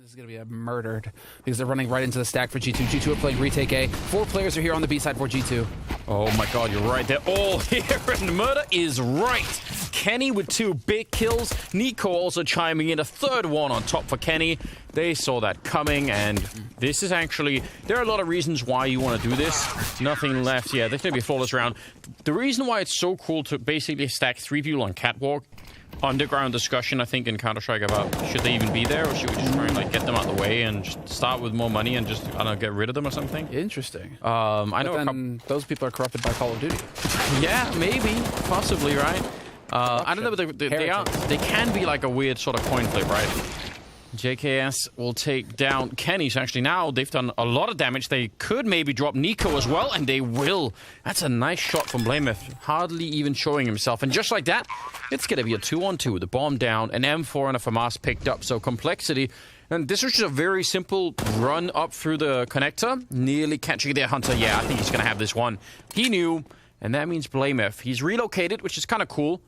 This is going to be murdered because they're running right into the stack for G2. G2 are playing retake A. 4 players are here on the B side for G2. Oh my god, you're right. They're all here, and murder is right. Kenny with 2 big kills. Nico also chiming in a 3rd one on top for Kenny. They saw that coming, and this is actually... There are a lot of reasons why you want to do this. Nothing left. Yeah, there's going to be a flawless round. The reason why it's so cool to basically stack 3 people on Catwalk, underground discussion, I think, in Counter-Strike about should they even be there, or should we just try and like get them out of the way and just start with more money and just, I don't know, get rid of them or something? Interesting. I know then those people are corrupted by Call of Duty. Yeah, maybe. Possibly, right? I don't know, but they can be like a weird sort of coin flip, right? JKS will take down Kenny. So actually now they've done a lot of damage. They could maybe drop Nico as well, and they will. That's a nice shot from Blameth. Hardly even showing himself. And just like that, it's going to be a 2-on-2 with the bomb down, an M4 and a FAMAS picked up. So complexity. And this was just a very simple run up through the connector. Nearly catching their Hunter. Yeah, I think he's going to have this one. He knew, and that means Blameth. He's relocated, which is kind of cool.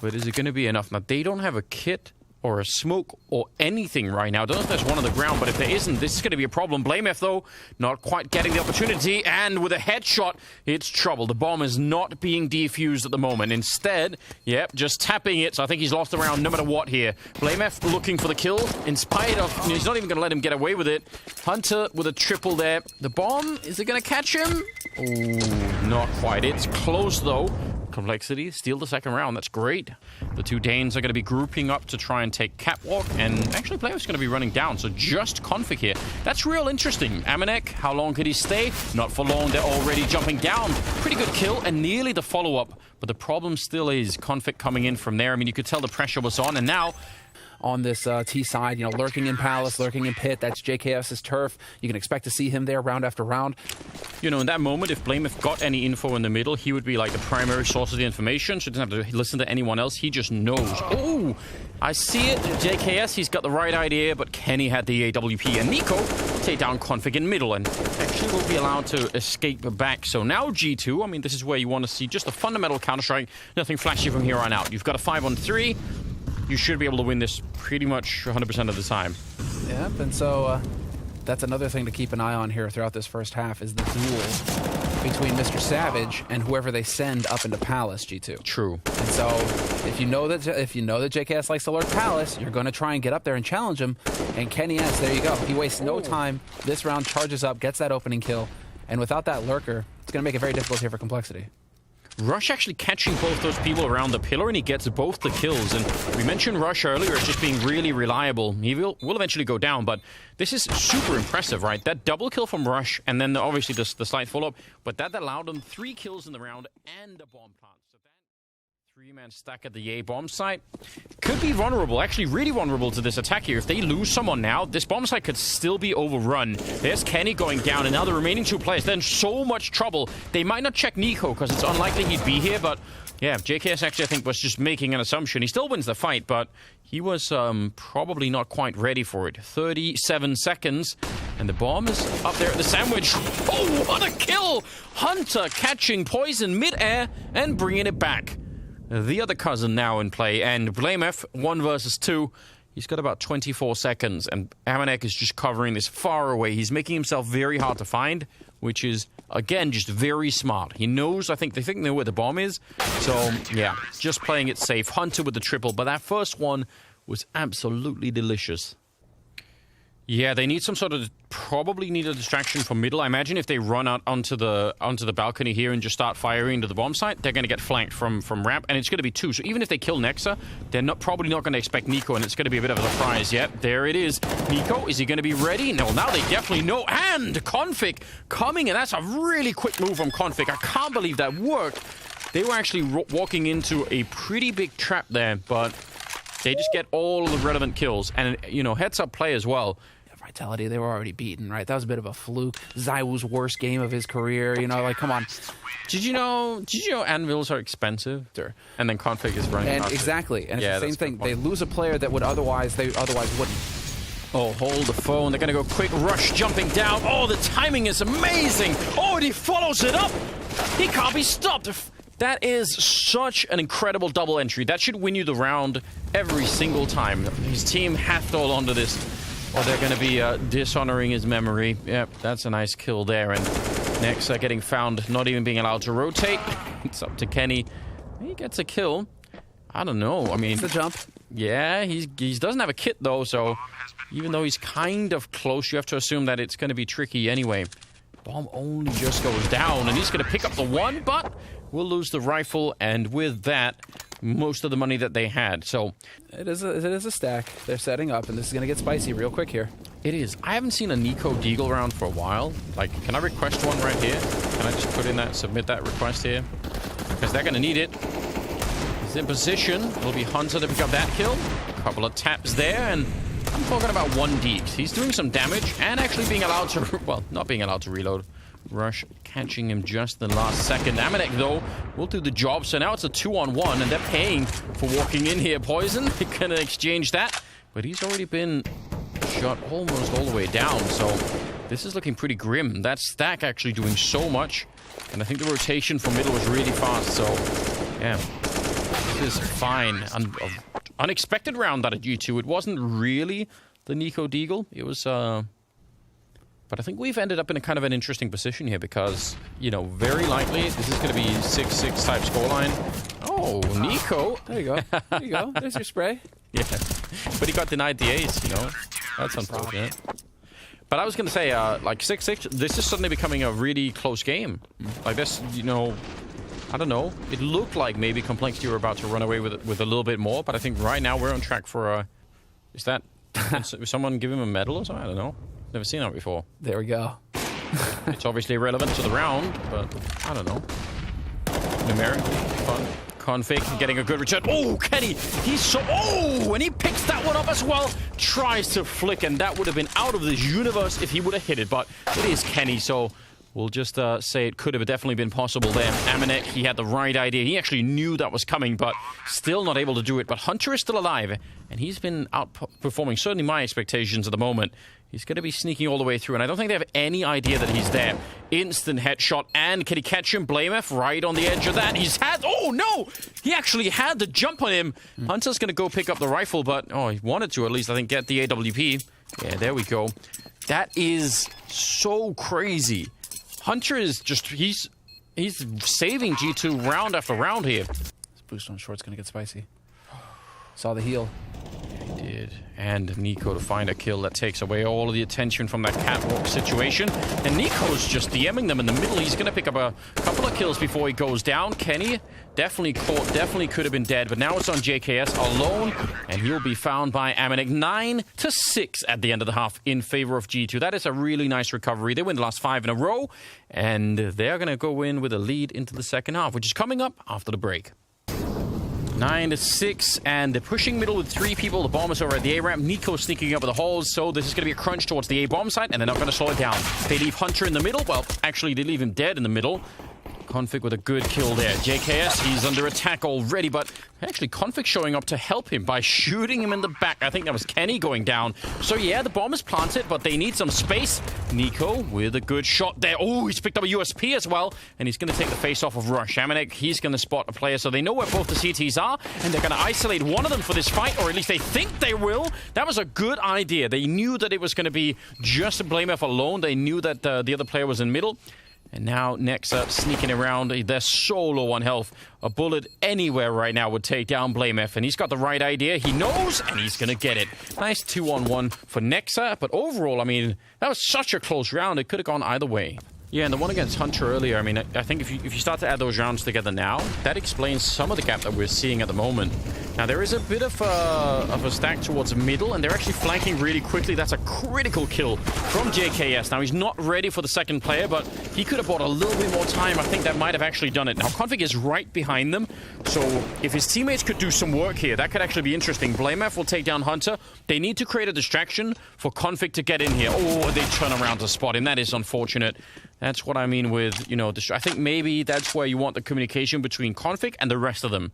But is it going to be enough? Now, they don't have a kit or a smoke or anything right now. I don't know if there's one on the ground, but if there isn't, this is going to be a problem. Blameth, though, not quite getting the opportunity, and with a headshot, it's trouble. The bomb is not being defused at the moment. Instead, yep, just tapping it, so I think he's lost the round no matter what here. Blameth looking for the kill, in spite of... He's not even going to let him get away with it. Hunter with a triple there. The bomb, is it going to catch him? Ooh, not quite. It's close, though. Complexity, steal the 2nd round. That's great. The 2 Danes are going to be grouping up to try and take Catwalk, and actually Player's going to be running down, so just Config here. That's real interesting. Amanek, how long could he stay? Not for long. They're already jumping down. Pretty good kill, and nearly the follow-up. But the problem still is Config coming in from there. I mean, you could tell the pressure was on, and now... On this T side, you know, lurking in Palace, lurking in Pit. That's JKS's turf. You can expect to see him there round after round. You know, in that moment, if Blameth got any info in the middle, he would be like the primary source of the information, so he doesn't have to listen to anyone else. He just knows. Oh, I see it. JKS, he's got the right idea, but Kenny had the AWP, and Nico take down Config in middle, and actually will be allowed to escape back. So now G2, I mean, this is where you want to see just a fundamental Counter-Strike. Nothing flashy from here on out. You've got a 5-on-3. You should be able to win this pretty much 100% of the time. Yep, and so that's another thing to keep an eye on here throughout this first half is the duel between Mr. Savage and whoever they send up into Palace, G2. True. And so if you know that JKS likes to lurk Palace, you're going to try and get up there and challenge him. And Kenny S, there you go. He wastes no time. This round charges up, gets that opening kill, and without that lurker, it's going to make it very difficult here for Complexity. Rush actually catching both those people around the pillar, and he gets both the kills. And we mentioned Rush earlier as just being really reliable. He will eventually go down, but this is super impressive, right? That double kill from Rush, and then obviously the slight follow-up, but that allowed him 3 kills in the round and a bomb plant. So that 3-man stack at the A bomb site could be vulnerable, actually really vulnerable to this attack here. If they lose someone now, this bomb site could still be overrun. There's Kenny going down, and now the remaining 2 players, they're in so much trouble. They might not check Nico, because it's unlikely he'd be here, but yeah, JKS actually, I think, was just making an assumption. He still wins the fight, but he was probably not quite ready for it. 37 seconds, and the bomb is up there at the sandwich. Oh, what a kill! Hunter catching poison mid-air and bringing it back. The other cousin now in play, and Blameth, 1 versus 2. He's got about 24 seconds, and Amanek is just covering this far away. He's making himself very hard to find, which is, again, just very smart. He knows, I think, they know where the bomb is. So, yeah, just playing it safe. Hunter with the triple, but that first one was absolutely delicious. Yeah, they need some sort of, probably need a distraction from middle. I imagine if they run out onto the balcony here and just start firing into the bomb site, they're going to get flanked from ramp, and it's going to be 2. So even if they kill Nexa, they're probably not going to expect Nico, and it's going to be a bit of a surprise. Yep, there it is. Nico, is he going to be ready? No, now they definitely know. And Config coming, and that's a really quick move from Config. I can't believe that worked. They were actually walking into a pretty big trap there, but they just get all of the relevant kills. And, you know, heads-up play as well. Vitality, they were already beaten, right? That was a bit of a fluke. Zywoo's worst game of his career, you know, like, come on. Did you know anvils are expensive? Sure. And then Config is running out. Exactly. And it's the same thing. They lose a player that would otherwise wouldn't. Oh, hold the phone. They're going to go quick rush jumping down. Oh, the timing is amazing. Oh, and he follows it up. He can't be stopped. That is such an incredible double entry. That should win you the round every single time. His team has to hold on to this. or they're going to be dishonoring his memory. Yep, that's a nice kill there. And Nexa getting found, not even being allowed to rotate. It's up to Kenny. He gets a kill. I don't know. I mean, it's the jump. Yeah, he doesn't have a kit though, so even though he's kind of close, you have to assume that it's going to be tricky anyway. Bomb only just goes down, and he's going to pick up the one, but we'll lose the rifle, and with that, most of the money that they had. So it is a stack. They're setting up, and this is going to get spicy real quick here. It is. I haven't seen a Nico Deagle round for a while. Like, can I request one right here? Can I just put in that, submit that request here? Because they're going to need it. He's in position. It'll be Hunter to pick up that kill. A couple of taps there, and I'm talking about one Deeks. He's doing some damage and actually being allowed to, well, not being allowed to reload. Rush catching him just the last second. Amanek, though, will do the job. So now it's a 2-on-1, and they're paying for walking in here. Poison, they're going to exchange that. But he's already been shot almost all the way down. So this is looking pretty grim. That stack actually doing so much. And I think the rotation from middle was really fast. So, yeah, this is fine. Unexpected round out of G2. It wasn't really the Nico Deagle. It was, but I think we've ended up in a kind of an interesting position here because, you know, very likely this is going to be 6-6 type scoreline. Oh, Nico. There you go. There you go. There's your spray. Yeah. But he got denied the ace, you know. That's unfortunate. But I was going to say, like, 6-6, this is suddenly becoming a really close game. Like this, you know, I don't know. It looked like maybe Complexity were about to run away with a little bit more, but I think right now we're on track for a... Is that... Did someone give him a medal or something? I don't know. Never seen that before. There we go. It's obviously irrelevant to the round, but I don't know. Numerically, fun. Config getting a good return. Oh, Kenny! He's so... Oh! And he picks that one up as well. Tries to flick, and that would have been out of this universe if he would have hit it, but it is Kenny, so... We'll just say it could have definitely been possible there. Amanek, he had the right idea. He actually knew that was coming, but still not able to do it. But Hunter is still alive, and he's been outperforming certainly my expectations at the moment. He's going to be sneaking all the way through, and I don't think they have any idea that he's there. Instant headshot, and can he catch him? Blamef right on the edge of that. He's had... Oh, no! He actually had the jump on him. Hunter's going to go pick up the rifle, but... Oh, he wanted to at least, I think, get the AWP. Yeah, there we go. That is so crazy. Hunter is just, he's saving G2 round after round here. This boost on short's gonna get spicy. Saw the heal. Yeah, he did. And Nico to find a kill that takes away all of the attention from that catwalk situation. And Nico's just DMing them in the middle. He's gonna pick up a couple of kills before he goes down. Kenny definitely caught, definitely could have been dead, but now it's on JKS alone, and he'll be found by Amanek. 9-6 at the end of the half in favor of G2. That is a really nice recovery. They win the last 5 in a row, and they're going to go in with a lead into the second half, which is coming up after the break. 9-6, and they're pushing middle with 3 people. The bomb is over at the A-ramp. Nico sneaking up with the halls, so this is going to be a crunch towards the A-bomb site, and they're not going to slow it down. They leave Hunter in the middle. Well, actually, they leave him dead in the middle. Config with a good kill there. JKS, he's under attack already, but actually Config showing up to help him by shooting him in the back. I think that was Kenny going down. So yeah, the bomb is planted, but they need some space. Nico with a good shot there. Oh, he's picked up a USP as well, and he's going to take the face off of Rush. Amanek, he's going to spot a player, so they know where both the CTs are, and they're going to isolate one of them for this fight, or at least they think they will. That was a good idea. They knew that it was going to be just Blamef alone. They knew that the other player was in middle. And now Nexa sneaking around. They're so low on health. A bullet anywhere right now would take down Blamef. And he's got the right idea. He knows, and he's going to get it. Nice 2-on-1 for Nexa. But overall, I mean, that was such a close round. It could have gone either way. Yeah, and the one against Hunter earlier, I mean, I think if you start to add those rounds together now, that explains some of the gap that we're seeing at the moment. Now, there is a bit of a stack towards middle, and they're actually flanking really quickly. That's a critical kill from JKS. Now, he's not ready for the second player, but he could have bought a little bit more time. I think that might have actually done it. Now, Config is right behind them, so if his teammates could do some work here, that could actually be interesting. Blamef will take down Hunter. They need to create a distraction for Config to get in here. Oh, they turn around to spot him. That is unfortunate. That's what I mean with, you know, I think maybe that's where you want the communication between Config and the rest of them.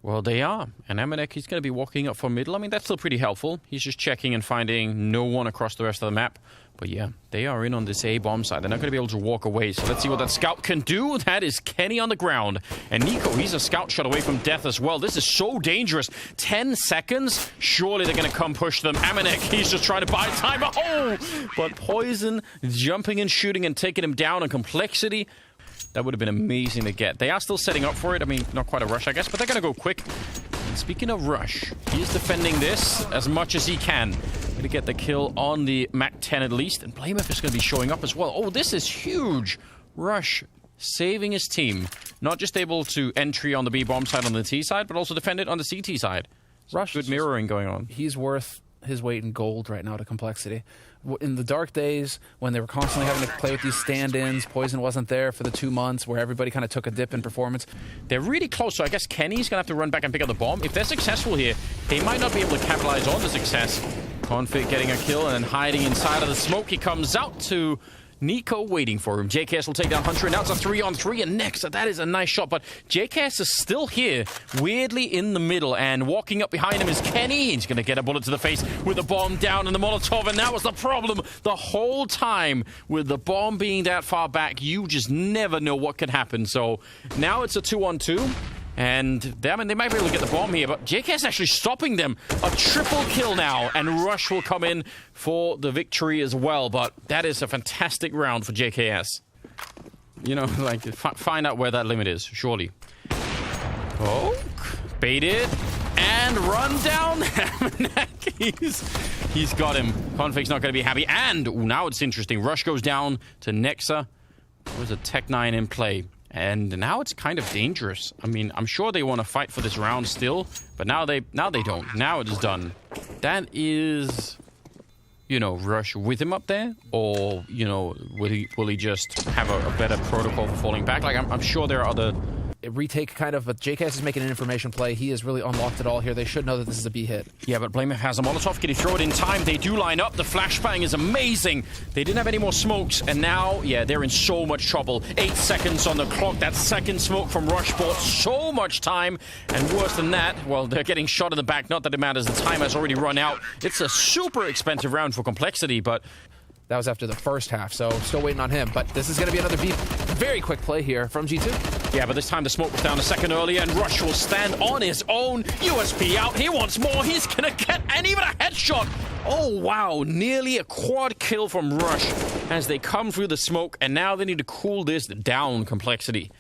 Well, they are. And Amanek, he's going to be walking up for middle. I mean, that's still pretty helpful. He's just checking and finding no one across the rest of the map. But yeah, they are in on this A bomb side. They're not going to be able to walk away. So let's see what that scout can do. That is Kenny on the ground. And Nico, he's a scout shot away from death as well. This is so dangerous. 10 seconds? Surely they're going to come push them. Amanek, he's just trying to buy time. Oh! But Poison jumping and shooting and taking him down on Complexity. That would have been amazing to get. They are still setting up for it. I mean, not quite a rush, I guess, but they're going to go quick. And speaking of rush, he's defending this as much as he can. Going to get the kill on the MAC-10 at least. And Blamef is going to be showing up as well. Oh, this is huge. Rush saving his team. Not just able to entry on the B-bomb side on the T side, but also defend it on the CT side. Rush, good mirroring going on. He's worth his weight in gold right now to Complexity. In the dark days, when they were constantly having to play with these stand-ins, Poison wasn't there for the 2 months where everybody kind of took a dip in performance. They're really close, so I guess Kenny's going to have to run back and pick up the bomb. If they're successful here, they might not be able to capitalize on the success. Config getting a kill and then hiding inside of the smoke. He comes out to Nico waiting for him. JKS will take down Hunter, and now it's a 3-on-3, and next, that is a nice shot, but JKS is still here, weirdly in the middle, and walking up behind him is Kenny. He's going to get a bullet to the face with the bomb down in the Molotov, and that was the problem the whole time. With the bomb being that far back, you just never know what could happen, so now it's a 2-on-2. And they might be able to get the bomb here, but JKS actually stopping them. A triple kill now, and Rush will come in for the victory as well. But that is a fantastic round for JKS. You know, like, find out where that limit is, surely. Oh, baited, and run down. He's got him. Config's not going to be happy. And now it's interesting. Rush goes down to Nexa. There's a Tech-9 in play. And now it's kind of dangerous. I mean, I'm sure they want to fight for this round still, but now they don't. Now it is done. That is, you know, Rush with him up there, or, you know, will he just have a better protocol for falling back? Like, I'm sure there are other retake kind of, but JKS is making an information play. He is really unlocked it all here. They should know that this is a B hit. Yeah, but Blamef has a Molotov. Can he throw it in time? They do line up. The flashbang is amazing. They didn't have any more smokes, and now, yeah, they're in so much trouble. 8 seconds on the clock. That second smoke from Rush bought so much time, and worse than that, well, they're getting shot in the back. Not that it matters. The time has already run out. It's a super expensive round for Complexity, but that was after the first half, so still waiting on him. But this is going to be another very quick play here from G2. Yeah, but this time the smoke was down a second earlier, and Rush will stand on his own. USP out. He wants more. He's going to get, and even a headshot. Oh, wow. Nearly a quad kill from Rush as they come through the smoke, and now they need to cool this down, Complexity.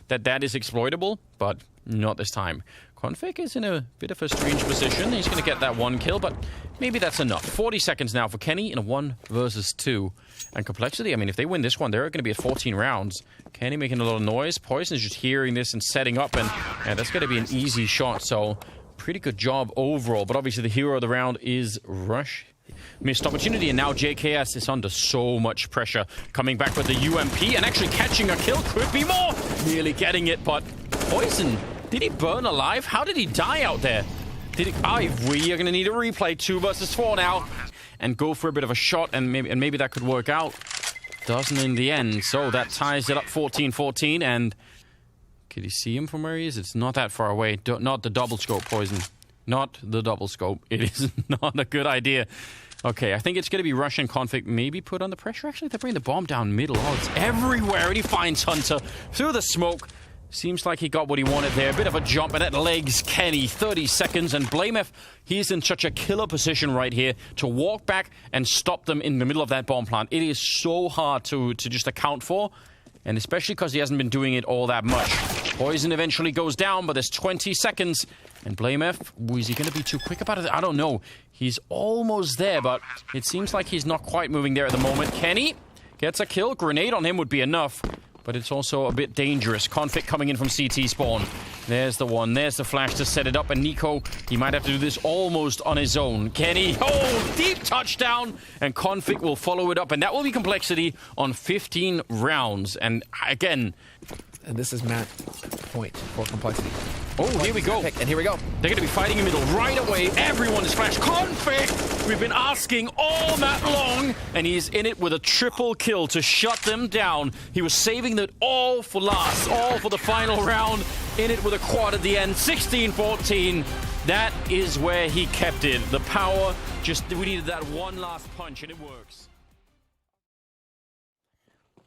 That is exploitable, but not this time. Config is in a bit of a strange position. He's going to get that 1 kill, but maybe that's enough. 40 seconds now for Kenny in a 1 versus 2. And Complexity, I mean, if they win this one, they're going to be at 14 rounds. Kenny making a lot of noise. Poison is just hearing this and setting up, and yeah, that's going to be an easy shot. So, pretty good job overall. But obviously, the hero of the round is Rush. Missed opportunity, and now JKS is under so much pressure. Coming back with the UMP and actually catching a kill. Could be more. Nearly getting it, but Poison, did he burn alive? How did he die out there? We are going to need a replay. 2 versus 4 now. And go for a bit of a shot, and maybe that could work out. Doesn't in the end. So that ties it up 14-14. And can you see him from where he is? It's not that far away. Not the double scope, Poison. Not the double scope. It is not a good idea. Okay, I think it's going to be Rush and Config maybe put under pressure. Actually, they bring the bomb down middle. Oh, it's everywhere. And he finds Hunter through the smoke. Seems like he got what he wanted there. A bit of a jump, and that legs Kenny. 30 seconds, and Blamef, he's in such a killer position right here to walk back and stop them in the middle of that bomb plant. It is so hard to just account for, and especially because he hasn't been doing it all that much. Poison eventually goes down, but there's 20 seconds. And Blamef, is he going to be too quick about it? I don't know. He's almost there, but it seems like he's not quite moving there at the moment. Kenny gets a kill. Grenade on him would be enough. But it's also a bit dangerous. Config coming in from CT spawn. There's the one. There's the flash to set it up. And Nico, he might have to do this almost on his own. Kenny, oh, deep touchdown. And Config will follow it up. And that will be Complexity on 15 rounds. And again, And this is Matt point for complexity. Oh, here we go. And here we go. They're going to be fighting in the middle right away. Everyone is flash. Config! We've been asking all that long, and he's in it with a triple kill to shut them down. He was saving that all for last, all for the final round. In it with a quad at the end. 16-14. That is where he kept it. The power, just we needed that one last punch, and it works.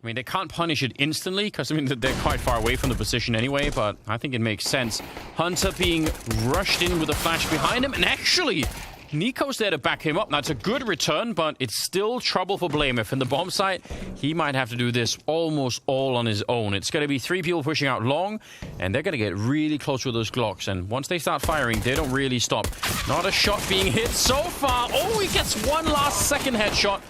I mean, they can't punish it instantly because, I mean, they're quite far away from the position anyway, but I think it makes sense. Hunter being rushed in with a flash behind him, and actually, Nico's there to back him up. Now, it's a good return, but it's still trouble for Blameth. In the bomb site, he might have to do this almost all on his own. It's going to be 3 people pushing out long, and they're going to get really close with those Glocks, and once they start firing, they don't really stop. Not a shot being hit so far. Oh, he gets one last second headshot.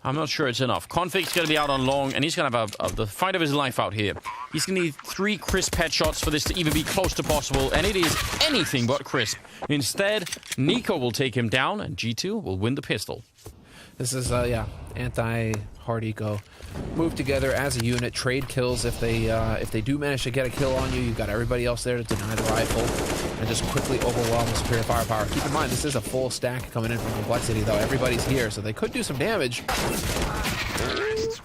I'm not sure it's enough. Config's going to be out on long, and he's going to have the fight of his life out here. He's going to need 3 crisp headshots for this to even be close to possible, and it is anything but crisp. Instead, Nico will take him down, and G2 will win the pistol. This is, anti-hard eco. Move together as a unit, trade kills. If they do manage to get a kill on you, you've got everybody else there to deny the rifle and just quickly overwhelm the superior firepower. Keep in mind, this is a full stack coming in from complexity, though. Everybody's here, so they could do some damage.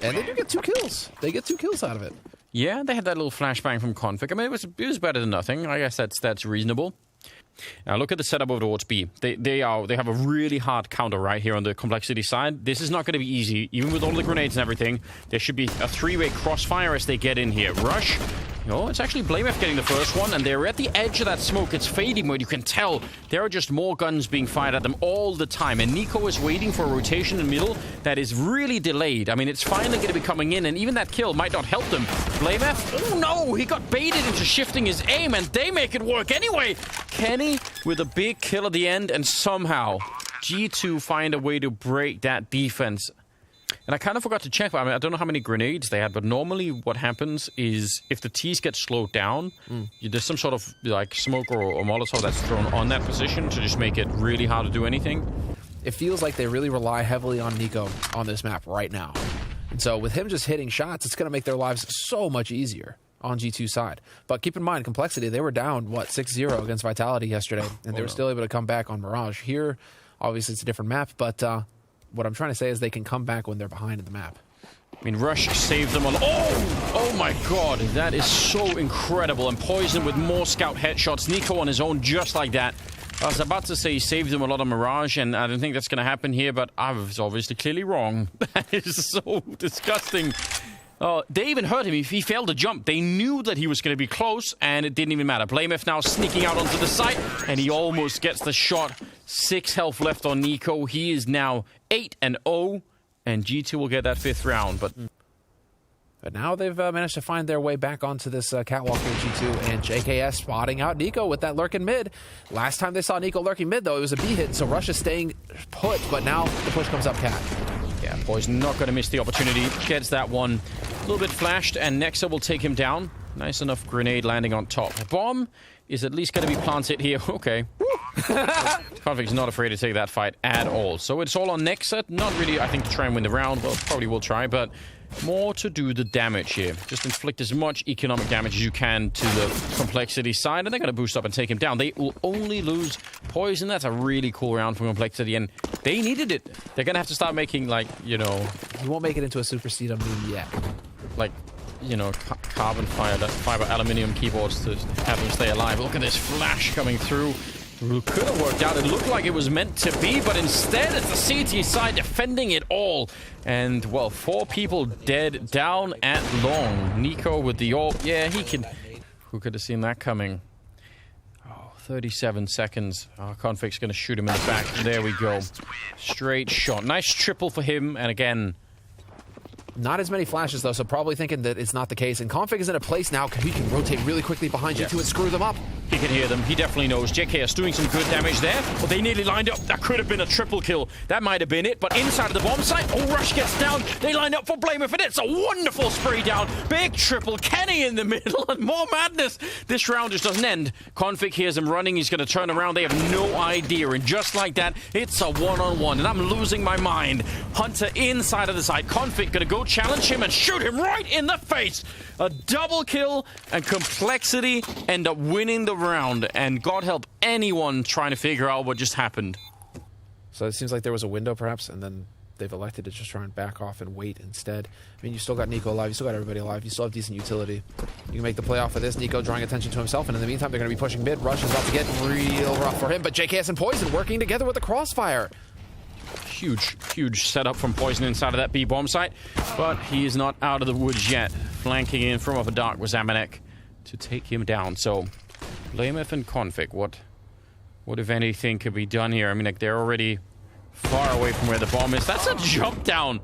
And they do get 2 kills. They get 2 kills out of it. Yeah, they had that little flashbang from Config. I mean, it was better than nothing. I guess that's reasonable. Now look at the setup over towards B. They have a really hard counter right here on the complexity side. This is not going to be easy, even with all the grenades and everything. There should be a 3-way crossfire as they get in here. Rush. Oh, it's actually Blameth getting the first one, and they're at the edge of that smoke. It's fading mode. You can tell there are just more guns being fired at them all the time. And Nico is waiting for a rotation in the middle that is really delayed. I mean, it's finally going to be coming in, and even that kill might not help them. Blameth, oh no, he got baited into shifting his aim, and they make it work anyway. Kenny with a big kill at the end, and somehow G2 find a way to break that defense. And I kind of forgot to check, I mean, I don't know how many grenades they had, but normally what happens is if the T's get slowed down, there's some sort of like smoke or Molotov that's thrown on that position to just make it really hard to do anything. It feels like they really rely heavily on Nico on this map right now. And so with him just hitting shots, it's going to make their lives so much easier on G2's side. But keep in mind, complexity, they were down, 6-0 against Vitality yesterday, and they were still able to come back on Mirage. Here, obviously, it's a different map, but what I'm trying to say is they can come back when they're behind in the map. I mean, Rush saved them a lot. Oh my god, that is so incredible. And Poison with more scout headshots. Nico on his own just like that. I was about to say he saved them a lot of Mirage, and I don't think that's going to happen here, but I was obviously clearly wrong. That is so disgusting. They even hurt him if he failed to jump. They knew that he was going to be close, and it didn't even matter. Blameth now sneaking out onto the site, and he almost gets the shot. 6 health left on Nico. He is now 8-0, and G2 will get that 5th round. But now they've managed to find their way back onto this catwalk here, G2, and JKS spotting out Nico with that lurking mid. Last time they saw Nico lurking mid, though, it was a B hit, so Rush is staying put, but now the push comes up cat. Yeah, Poison not going to miss the opportunity. Gets that one a little bit flashed, and Nexa will take him down. Nice enough grenade landing on top. Bomb is at least going to be planted here. Okay. Config's not afraid to take that fight at all. So it's all on Nexa. Not really, I think, to try and win the round. Well, probably will try, but more to do the damage here. Just inflict as much economic damage as you can to the complexity side, and they're going to boost up and take him down. They will only lose Poison. That's a really cool round for complexity, and they needed it. They're going to have to start making, like, you know... He won't make it into a Super Seedom meme yet. Like, you know, carbon fiber aluminium keyboards to have them stay alive. Look at this flash coming through. Could have worked out. It looked like it was meant to be, but instead it's the CT side defending it all. And, well, 4 people dead down at long. Nico with the AWP. Yeah, he can... Who could have seen that coming? Oh, 37 seconds. Oh, Config's going to shoot him in the back. There we go. Straight shot. Nice triple for him. And again... Not as many flashes, though, so probably thinking that it's not the case. And Config is in a place now he can rotate really quickly behind G2 and screw them up. He can hear them. He definitely knows. JKS doing some good damage there. But they nearly lined up. That could have been a triple kill. That might have been it. But inside of the bomb site, Rush gets down. They line up for Blameif, and it's a wonderful spray down. Big triple. Kenny in the middle, and more madness. This round just doesn't end. Config hears him running. He's going to turn around. They have no idea. And just like that, it's a one-on-one. And I'm losing my mind. Hunter inside of the site. Config going to go challenge him and shoot him right in the face. A double kill, and Complexity end up winning the round. And God help anyone trying to figure out what just happened. So it seems like there was a window, perhaps, and then they've elected to just try and back off and wait instead. I mean, you still got Nico alive. You still got everybody alive. You still have decent utility. You can make the play off of this. Nico drawing attention to himself, and in the meantime, they're going to be pushing mid. Rush is about to get real rough for him, but JKS and Poison working together with the crossfire. Huge setup from Poison inside of that B bomb site, but he is not out of the woods yet. Flanking in from over dark was Amanek to take him down. So, Blameif and Config, what if anything could be done here? I mean, like, they're already far away from where the bomb is. That's a jump down.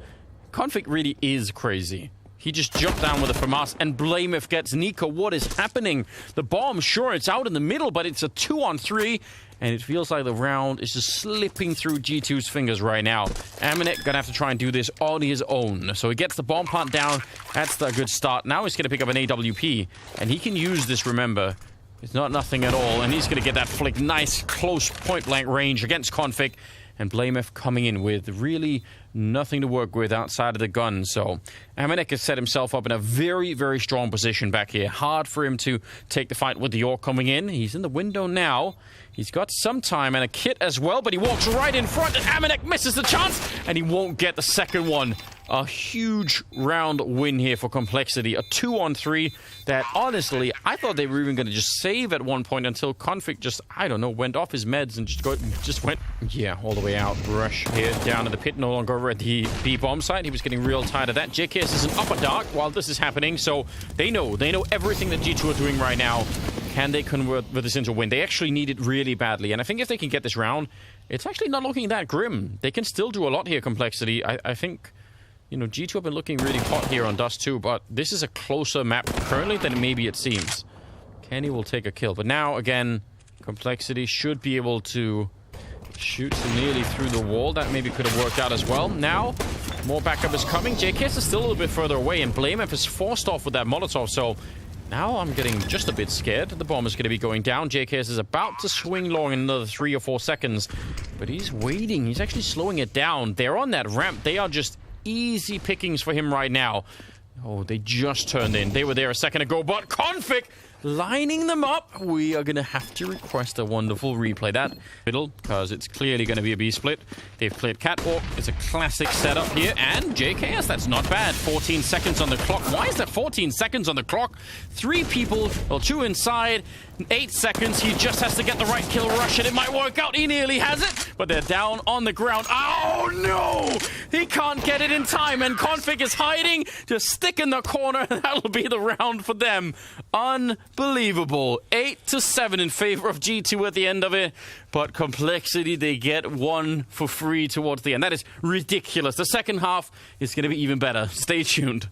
Config really is crazy. He just jumped down with a FAMAS, and Blameif gets Nico. What is happening? The bomb, sure, it's out in the middle, but it's a 2-on-3, and it feels like the round is just slipping through G2's fingers right now. Amanek gonna have to try and do this on his own. So he gets the bomb plant down. That's the good start. Now he's gonna pick up an AWP, and he can use this, remember. It's not nothing at all, and he's gonna get that flick. Nice, close point-blank range against Config. And Blameif coming in with really nothing to work with outside of the gun. So Amanek has set himself up in a very, very strong position back here. Hard for him to take the fight with the York coming in. He's in the window now. He's got some time and a kit as well, but he walks right in front, and Amanek misses the chance, and he won't get the second one. A huge round win here for Complexity. A 2-on-3 that, honestly, I thought they were even going to just save at one point until Config just, I don't know, went off his meds and just went, yeah, all the way out. Rush here down in the pit, no longer over at the B bomb site. He was getting real tired of that. JKS is in upper dark while this is happening, so they know everything that G2 are doing right now. Can they convert this into a win? They actually need it really badly, and I think if they can get this round, it's actually not looking that grim. They can still do a lot here, Complexity. I think, you know, G2 have been looking really hot here on Dust 2, but this is a closer map currently than maybe it seems. Kenny will take a kill, but now, again, Complexity should be able to shoot nearly through the wall. That maybe could have worked out as well. Now, more backup is coming. JKS is still a little bit further away, and Blameif is forced off with that Molotov, so now I'm getting just a bit scared. The bomb is going to be going down. JKS is about to swing long in another 3 or 4 seconds, but he's waiting. He's actually slowing it down. They're on that ramp. They are just easy pickings for him right now. Oh, they just turned in. They were there a second ago, but Config lining them up. We are going to have to request a wonderful replay. That middle, because it's clearly going to be a B split. They've played Catwalk. It's a classic setup here. And JKS, that's not bad. 14 seconds on the clock. Why is that 14 seconds on the clock? 3 people, well, 2 inside. 8 seconds. He just has to get the right kill rush, and it might work out. He nearly has it, but they're down on the ground. Oh, no! He can't get it in time, and Config is hiding. Just stick in the corner, and that'll be the round for them. Unbelievable. 8-7 in favor of G2 at the end of it, but Complexity, they get 1 for free towards the end. That is ridiculous. The second half is going to be even better. Stay tuned.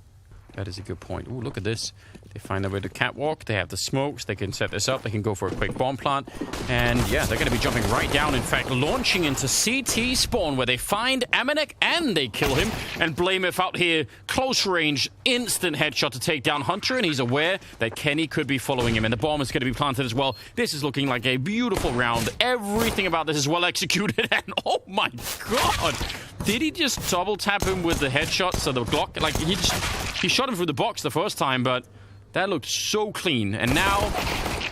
That is a good point. Ooh, look at this. They find a way to catwalk. They have the smokes. They can set this up. They can go for a quick bomb plant. And yeah, they're going to be jumping right down. In fact, launching into CT spawn, where they find Amanek and they kill him. And Blameif out here, close range, instant headshot to take down Hunter. And he's aware that Kenny could be following him. And the bomb is going to be planted as well. This is looking like a beautiful round. Everything about this is well executed. And oh my god! Did he just double tap him with the headshot? So the Glock, like, he shot him through the box the first time, but that looked so clean. And now,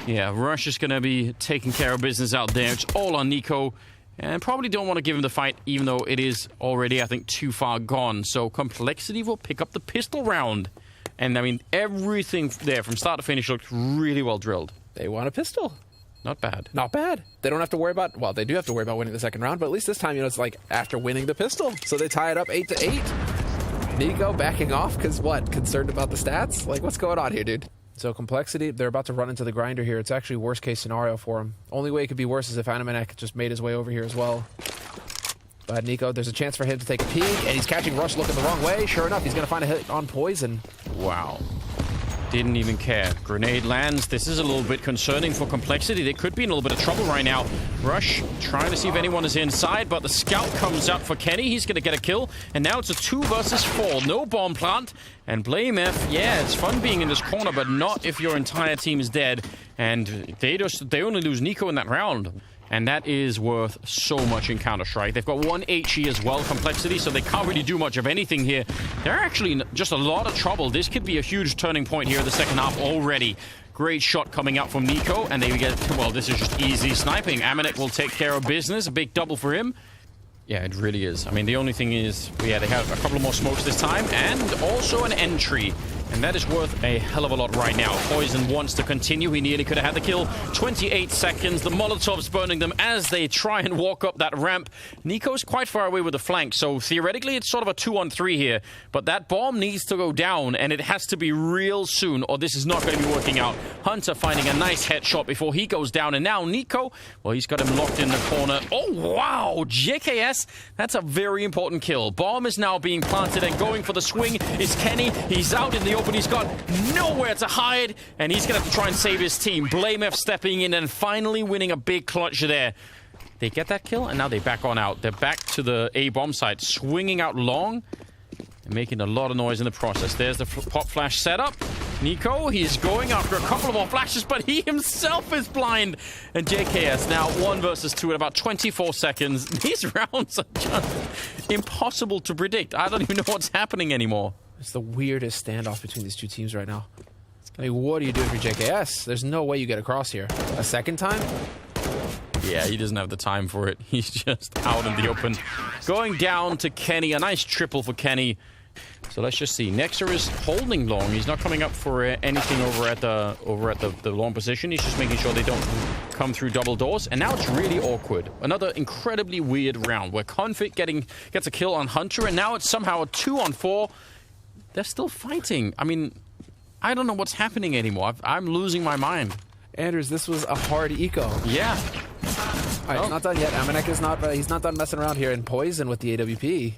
yeah, Rush is going to be taking care of business out there. It's all on Nico. And probably don't want to give him the fight, even though it is already, I think, too far gone. So Complexity will pick up the pistol round. And, I mean, everything there from start to finish looked really well drilled. They want a pistol. Not bad. Not bad. They don't have to worry about, well, they do have to worry about winning the second round, but at least this time, you know, it's like after winning the pistol. So they tie it up 8-8. Nico backing off because what? Concerned about the stats? Like, what's going on here, dude? So Complexity, they're about to run into the grinder here. It's actually worst case scenario for him. Only way it could be worse is if Amanek just made his way over here as well. But Nico, there's a chance for him to take a peek, and he's catching Rush looking the wrong way. Sure enough, he's going to find a hit on Poison. Wow. Didn't even care. Grenade lands. This is a little bit concerning for Complexity. They could be in a little bit of trouble right now. Rush trying to see if anyone is inside, but the scout comes up for Kenny. He's going to get a kill, and now it's a 2 versus 4. No bomb plant. And Blame F, yeah, it's fun being in this corner, but not if your entire team is dead. And they only lose Nico in that round. And that is worth so much in Counter-Strike. They've got 1 HE as well, Complexity, so they can't really do much of anything here. They're actually in just a lot of trouble. This could be a huge turning point here in the second half already. Great shot coming out from Nico, and they get, well, this is just easy sniping. Amanek will take care of business. A big double for him. Yeah, it really is. I mean, the only thing is, yeah, they have a couple of more smokes this time, and also an entry. And that is worth a hell of a lot right now. Poison wants to continue. He nearly could have had the kill. 28 seconds. The Molotov's burning them as they try and walk up that ramp. Nico's quite far away with the flank, so theoretically it's sort of a 2-on-3 here. But that bomb needs to go down, and it has to be real soon, or this is not going to be working out. Hunter finding a nice headshot before he goes down, and now Nico, well, he's got him locked in the corner. Oh, wow! JKS, that's a very important kill. Bomb is now being planted, and going for the swing is Kenny. He's out in the open. He's got nowhere to hide, and he's going to have to try and save his team. Blame F stepping in and finally winning a big clutch there. They get that kill, and now they back on out. They're back to the A-bomb site, swinging out long and making a lot of noise in the process. There's the pop flash setup. Nico, he's going after a couple of more flashes, but he himself is blind. And JKS now 1 versus 2 in about 24 seconds. These rounds are just impossible to predict. I don't even know what's happening anymore. It's the weirdest standoff between these two teams right now. I mean, what are you doing for JKS? There's no way you get across here. A second time? Yeah, he doesn't have the time for it. He's just out in the open. Going down to Kenny. A nice triple for Kenny. So let's just see. Nexer is holding long. He's not coming up for anything over at the long position. He's just making sure they don't come through double doors. And now it's really awkward. Another incredibly weird round where Config gets a kill on Hunter, and now it's somehow a 2-on-4. They're still fighting. I mean, I don't know what's happening anymore. I'm losing my mind. Anders, this was a hard eco. Yeah. All right, it's not done yet. Amanek is not, he's not done messing around here in Poison with the AWP.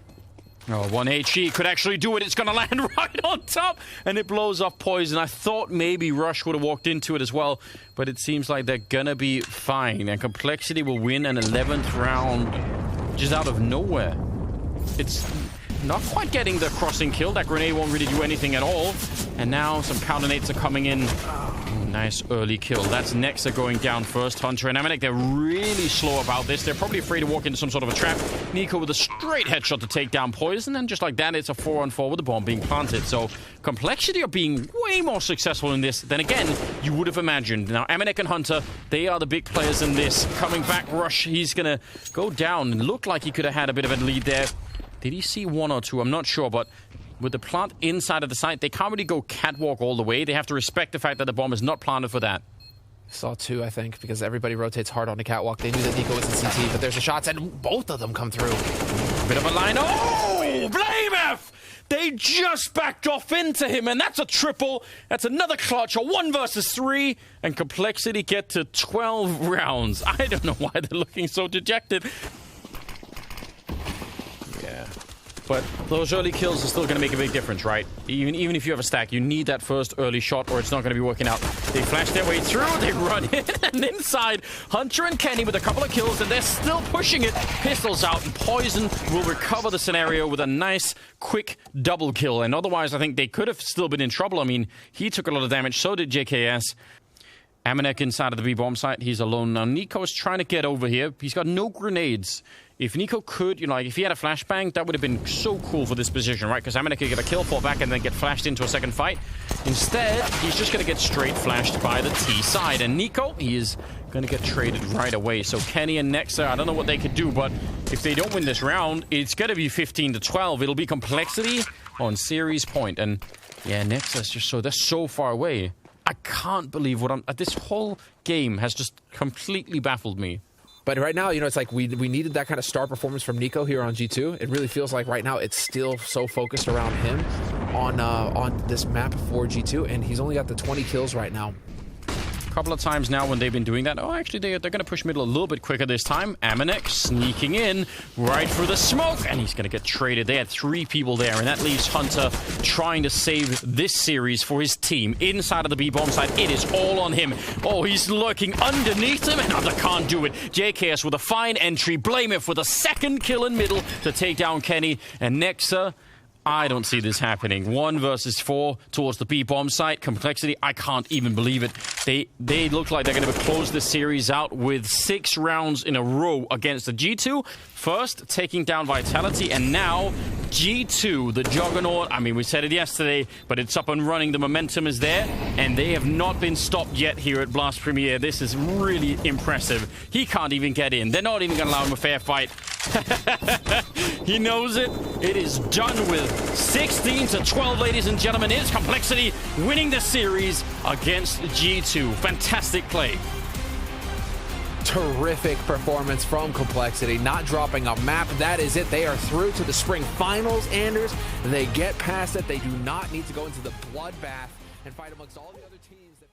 Oh, 1 HE could actually do it. It's going to land right on top, and it blows off Poison. I thought maybe Rush would have walked into it as well, but it seems like they're going to be fine. And Complexity will win an 11th round just out of nowhere. It's not quite getting the crossing kill. That grenade won't really do anything at all. And now some counter nades are coming in. Nice early kill. That's Nexa going down first. Hunter and Amanek, they're really slow about this. They're probably afraid to walk into some sort of a trap. Nico with a straight headshot to take down Poison, and just like that, it's a 4-on-4 with the bomb being planted. So Complexity are being way more successful in this than, again, you would have imagined. Now, Amanek and Hunter, they are the big players in this. Coming back, Rush, he's going to go down and look like he could have had a bit of a lead there. Did he see 1 or 2? I'm not sure, but with the plant inside of the site, they can't really go catwalk all the way. They have to respect the fact that the bomb is not planted for that. Saw 2, I think, because everybody rotates hard on the catwalk. They knew that Nico was in CT, but there's the shots, and both of them come through. Bit of a line. Oh, Blame F! They just backed off into him, and that's a triple. That's another clutch, a 1 versus 3, and Complexity get to 12 rounds. I don't know why they're looking so dejected. But those early kills are still going to make a big difference, right? Even if you have a stack, you need that first early shot or it's not going to be working out. They flash their way through, they run in, and inside, Hunter and Kenny with a couple of kills, and they're still pushing it. Pistols out, and Poison will recover the scenario with a nice, quick double kill. And otherwise, I think they could have still been in trouble. I mean, he took a lot of damage, so did JKS. Amanek inside of the B-bomb site. He's alone now. Nico is trying to get over here. He's got no grenades. If Nico could, if he had a flashbang, that would have been so cool for this position, right? Because Amanek could get a kill, fall back, and then get flashed into a second fight. Instead, he's just going to get straight flashed by the T side. And Nico, he is going to get traded right away. So Kenny and Nexa, I don't know what they could do, but if they don't win this round, it's going to be 15-12. It'll be Complexity on series point. And yeah, Nexa's just they're so far away. I can't believe this whole game has just completely baffled me. But right now, it's like we needed that kind of star performance from Nico here on G2. It really feels like right now it's still so focused around him on this map for G2, and he's only got the 20 kills right now. couple of times now when they've been doing that. Oh, actually, they're going to push middle a little bit quicker this time. Amanek sneaking in right through the smoke, and he's going to get traded. They had 3 people there, and that leaves Hunter trying to save this series for his team. Inside of the B-bomb side, it is all on him. Oh, he's lurking underneath him, and Hunter can't do it. JKS with a fine entry. Blameth with a second kill in middle to take down Kenny. And Nexa, I don't see this happening. 1 versus 4 towards the B-bomb site. Complexity, I can't even believe it. They look like they're going to close this series out with 6 rounds in a row against the G2. First, taking down Vitality, and now G2, the Juggernaut. I mean, we said it yesterday, but it's up and running. The momentum is there, and they have not been stopped yet here at Blast Premier. This is really impressive. He can't even get in. They're not even going to allow him a fair fight. He knows it. It is done with 16 to 12, ladies and gentlemen. It is Complexity winning the series against G2. Fantastic play. Terrific performance from Complexity, not dropping a map. That is it. They are through to the spring finals, Anders. They get past it. They do not need to go into the bloodbath and fight amongst all the other teams.